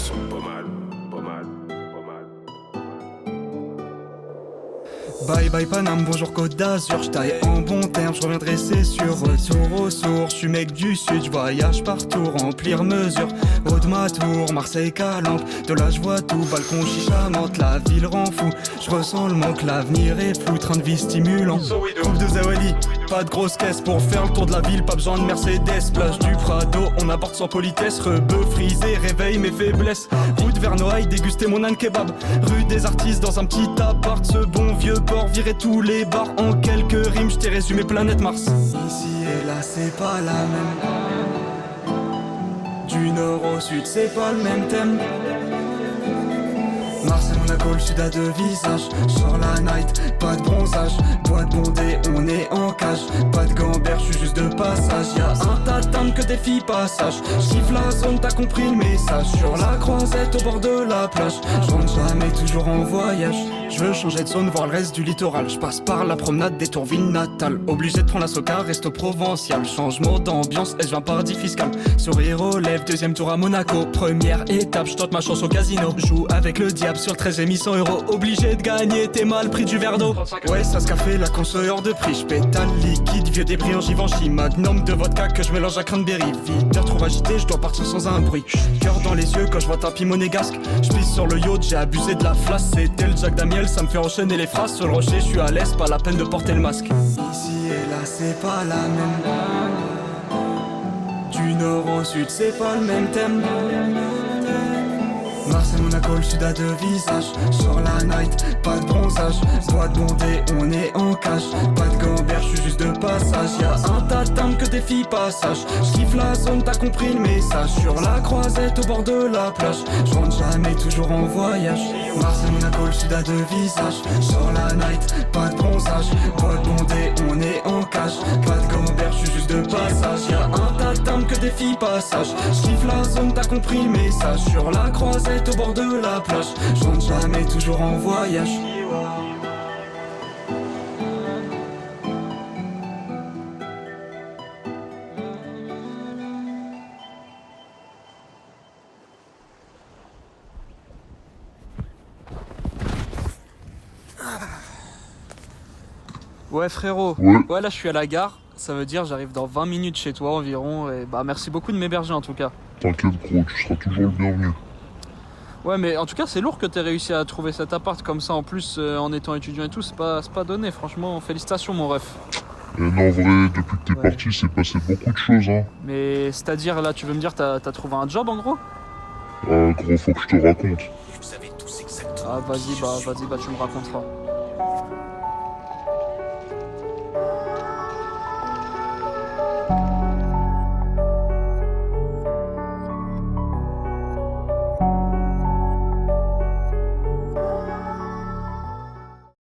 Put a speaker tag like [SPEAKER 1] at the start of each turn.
[SPEAKER 1] sont pas mal, pas mal, pas mal.
[SPEAKER 2] Bye bye Paname, bonjour Côte d'Azur, j'taille en bon terme, je reviendrai c'est sûr. Retour aux sources, je suis mec du sud, je voyage partout, remplir mesure. Haut de ma tour, Marseille Calanque, de là je vois tout, balcon chicha menthe, la ville rend fou. Je ressens le manque, l'avenir est flou, train de vie stimulant. Groupe de Zawali, pas de grosse caisse pour faire le tour de la ville, pas besoin de Mercedes. Plage du Prado, on aborde sans politesse, rebeu frisé, réveille mes faiblesses. Route vers Noailles, déguster mon âne kebab. Rue des artistes dans un petit appart, ce bon vieux port, virer tous les bars. En quelques rimes, je t'ai résumé planète Mars. Ici et là, c'est pas la même. Du nord au sud, c'est pas le même thème. Marseille, Monaco, le sud a deux visages. Sur la night, pas de bronzage. Boîte bondée, on est en cage. Pas de gambère, je suis juste de passage. Y'a un tatame que des filles passage. J'kiffe la zone, t'as compris le message. Sur la croisette, au bord de la plage. J'rentre jamais, toujours en voyage. Je veux changer de zone, voir le reste du littoral. Je passe par la promenade des tours ville natale. Obligé de prendre la soca, resto provincial. Changement d'ambiance, je viens paradis fiscal. Sourire aux lèvres, deuxième tour à Monaco. Première étape, je tente ma chance au casino. Joue avec le diable sur le 13 et mis 100 €. Obligé de gagner, t'es mal pris du verre d'eau. Ouais, ça se café, la conso est hors de prix. J'pétale liquide, vieux débris en Givenchy. Magnum de vodka que je mélange à cranberry. Videur trop agité, je dois partir sans un bruit. Cœur dans les yeux quand je vois tapis monégasque. J'pisse sur le yacht, j'ai abusé de la flasse. C'était le Jack Daniel, ça me fait enchaîner les phrases. Sur le rocher, je suis à l'aise, pas la peine de porter le masque. Ici et là, c'est pas la même. Du nord au sud, c'est pas le même thème. Marseille, Monaco, le sud a deux visages. Sur la night, pas de bronzage. Boîte bondée, on est en cage. Pas de gambère, je suis juste de passage. Y'a un tatame que des filles passage. J'kiffe la zone, t'as compris le message. Sur la croisette, au bord de la plage. J'rentre jamais, toujours en voyage. Marseille, Monaco, le sud a deux visages. Sur la night, pas de bronzage. Boîte bondée, on est en cage. Pas de gambère, je suis juste de passage. Y'a un tatame que des filles passage. J'kiffe la zone, t'as compris le message. Sur la croisette, au bord de la plage, je rentre jamais, toujours en voyage. Ouais frérot, ouais là je suis à la gare, ça veut dire j'arrive dans 20 minutes chez toi environ et bah merci beaucoup de m'héberger en tout cas.
[SPEAKER 3] T'inquiète gros, tu seras toujours le bienvenu.
[SPEAKER 2] Ouais mais en tout cas c'est lourd que t'aies réussi à trouver cet appart comme ça en plus en étant étudiant et tout, c'est pas donné franchement, félicitations mon ref.
[SPEAKER 3] Et non en vrai, depuis que t'es parti, c'est passé beaucoup de choses hein.
[SPEAKER 2] Mais c'est-à-dire là tu veux me dire t'as trouvé un job en gros?
[SPEAKER 3] Gros faut que je te raconte.
[SPEAKER 1] Vous savez tous exactement.
[SPEAKER 2] Ah vas-y bah tu me raconteras.